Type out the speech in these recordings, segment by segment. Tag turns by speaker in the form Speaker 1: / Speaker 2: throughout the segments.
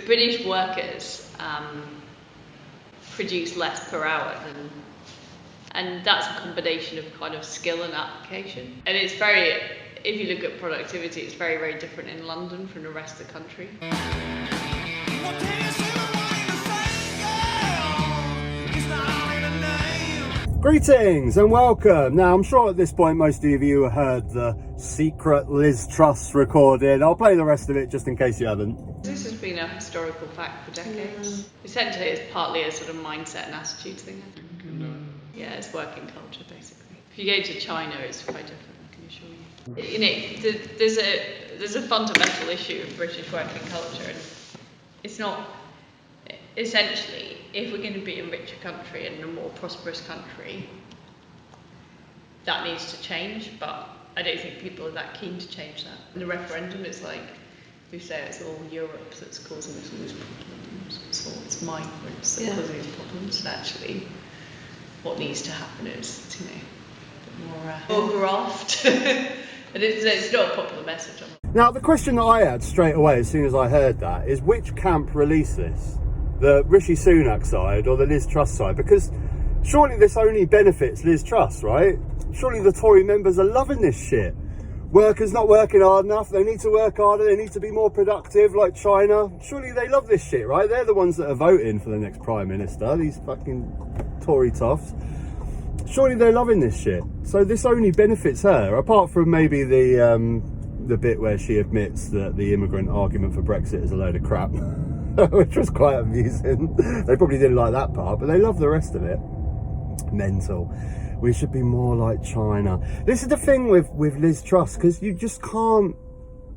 Speaker 1: British workers produce less per hour and that's a combination of kind of skill and application. And it's very, if you look at productivity, it's very, very different in London from the rest of the country.
Speaker 2: Greetings and welcome. Now, I'm sure at this point most of you have heard the secret Liz Truss recording. I'll play the rest of it just in case you haven't.
Speaker 1: This has been a historical fact for decades. Essentially, it's partly a sort of mindset and attitude thing. Yeah, it's working culture, basically. If you go to China, it's quite different, I can assure you. You know, there's a fundamental issue of British working culture, and it's not... Essentially, if we're going to be a richer country and a more prosperous country, that needs to change, but I don't think people are that keen to change that. In the referendum, it's like, we say it's all Europe that's causing us all these problems, it's migrants that are causing these problems, and actually what needs to happen is, you know, a bit more graft. And it's not a popular message.
Speaker 2: Now, the question that I had straight away as soon as I heard that is, which camp released this? The Rishi Sunak side or the Liz Truss side? Because surely this only benefits Liz Truss, right? Surely the Tory members are loving this shit. Workers not working hard enough, they need to work harder, they need to be more productive like China. Surely they love this shit, right? They're the ones that are voting for the next Prime Minister, these fucking Tory toffs. Surely they're loving this shit. So this only benefits her, apart from maybe the bit where she admits that the immigrant argument for Brexit is a load of crap. Which was quite amusing. They probably didn't like that part, but they love the rest of it. Mental. We should be more like China. This is the thing with Liz Truss, because you just can't...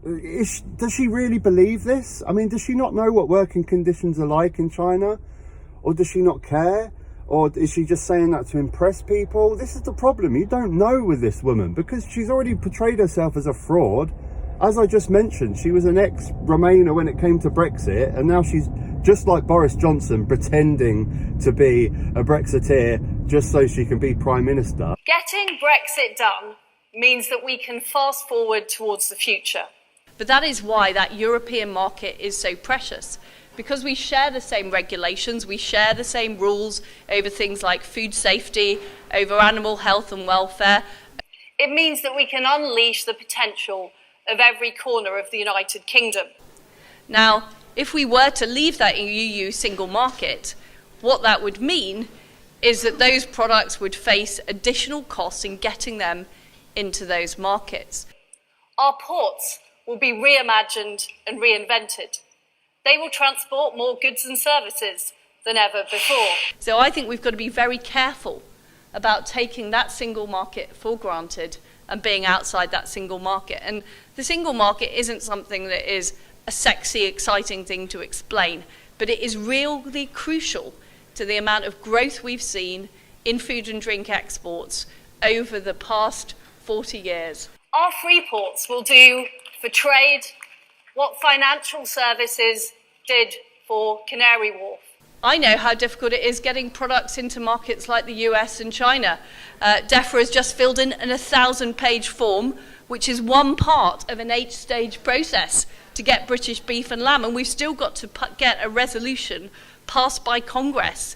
Speaker 2: does she really believe this? I mean, does she not know what working conditions are like in China? Or does she not care? Or is she just saying that to impress people? This is the problem. You don't know with this woman, because she's already portrayed herself as a fraud. As I just mentioned, she was an ex-Remainer when it came to Brexit, and now she's just like Boris Johnson, pretending to be a Brexiteer just so she can be Prime Minister.
Speaker 3: Getting Brexit done means that we can fast forward towards the future.
Speaker 4: But that is why that European market is so precious, because we share the same regulations, we share the same rules over things like food safety, over animal health and welfare.
Speaker 3: It means that we can unleash the potential of every corner of the United Kingdom.
Speaker 4: Now, if we were to leave that EU single market, what that would mean is that those products would face additional costs in getting them into those markets.
Speaker 3: Our ports will be reimagined and reinvented. They will transport more goods and services than ever before.
Speaker 4: So I think we've got to be very careful about taking that single market for granted and being outside that single market. And the single market isn't something that is a sexy, exciting thing to explain, but it is really crucial to the amount of growth we've seen in food and drink exports over the past 40 years.
Speaker 3: Our free ports will do for trade what financial services did for Canary Wharf.
Speaker 4: I know how difficult it is getting products into markets like the US and China. DEFRA has just filled in an 1,000-page form, which is one part of an 8-stage process to get British beef and lamb, and we've still got to get a resolution passed by Congress.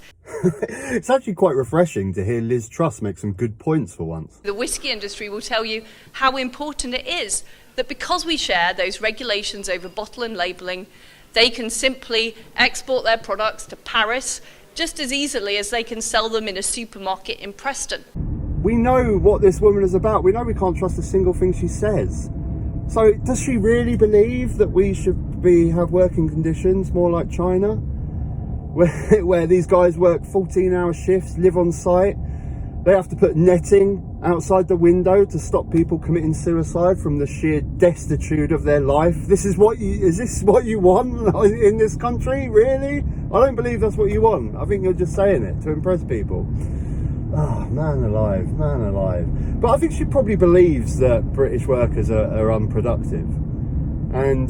Speaker 2: It's actually quite refreshing to hear Liz Truss make some good points for once.
Speaker 4: The whisky industry will tell you how important it is that because we share those regulations over bottle and labelling, they can simply export their products to Paris just as easily as they can sell them in a supermarket in Preston.
Speaker 2: We know what this woman is about. We know we can't trust a single thing she says. So does she really believe that we should have working conditions more like China? Where these guys work 14-hour shifts, live on site. They have to put netting outside the window to stop people committing suicide from the sheer destitute of their life. Is this what you want in this country? Really? I don't believe that's what you want. I think you're just saying it to impress people. Oh, man alive, man alive. But I think she probably believes that British workers are unproductive. And,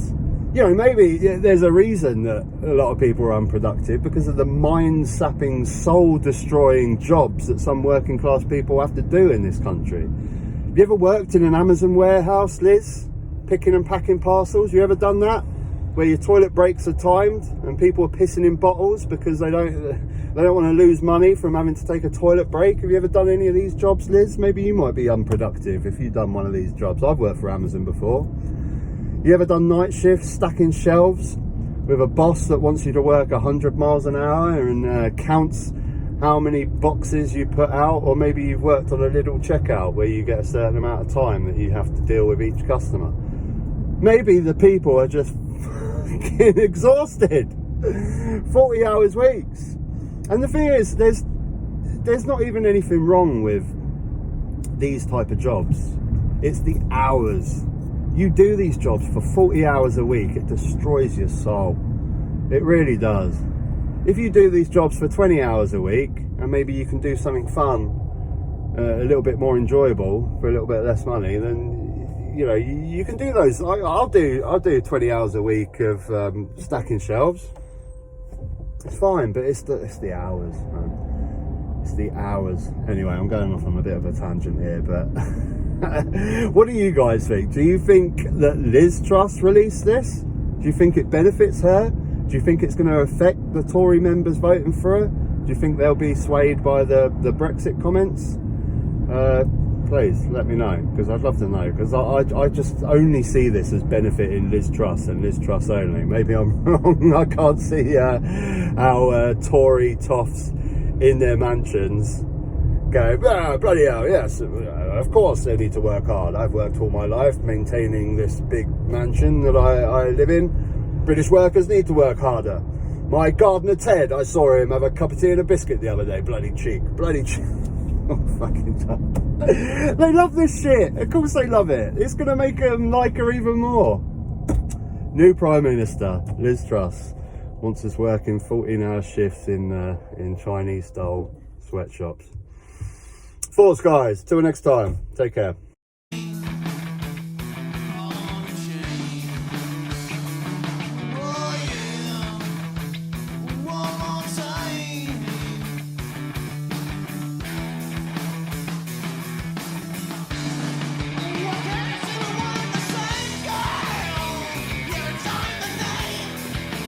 Speaker 2: you know, maybe there's a reason that a lot of people are unproductive, because of the mind-sapping, soul-destroying jobs that some working class people have to do in this country. Have you ever worked in an Amazon warehouse, Liz? Picking and packing parcels? You ever done that? where your toilet breaks are timed and people are pissing in bottles because they don't want to lose money from having to take a toilet break. Have you ever done any of these jobs, Liz? Maybe you might be unproductive if you've done one of these jobs. I've worked for Amazon before. You ever done night shifts stacking shelves with a boss that wants you to work 100 miles an hour and counts how many boxes you put out? Or maybe you've worked on a little checkout where you get a certain amount of time that you have to deal with each customer. Maybe the people are just fucking exhausted. 40 hours weeks. And the thing is, there's not even anything wrong with these type of jobs. It's the hours. You do these jobs for 40 hours a week, it destroys your soul. It really does. If you do these jobs for 20 hours a week, and maybe you can do something fun, a little bit more enjoyable for a little bit less money, then you know, you can do those. I'll do 20 hours a week of stacking shelves. It's fine, but it's the hours, man. It's the hours. Anyway, I'm going off on a bit of a tangent here, but what do you guys think? Do you think that Liz Truss released this? Do you think it benefits her? Do you think it's going to affect the Tory members voting for her? Do you think they'll be swayed by the Brexit comments? Please let me know, because I'd love to know, because I just only see this as benefiting Liz Truss and Liz Truss only. Maybe I'm wrong. I can't see how Tory toffs in their mansions go, bloody hell, yes, of course they need to work hard. I've worked all my life maintaining this big mansion that I live in. British workers need to work harder. My gardener Ted, I saw him have a cup of tea and a biscuit the other day. Bloody cheek. Oh, fucking time. They love this shit. Of course they love it. It's going to make them like her even more. New Prime Minister, Liz Truss, wants us working 14-hour shifts in Chinese-style sweatshops. Thoughts, guys. Till next time. Take care.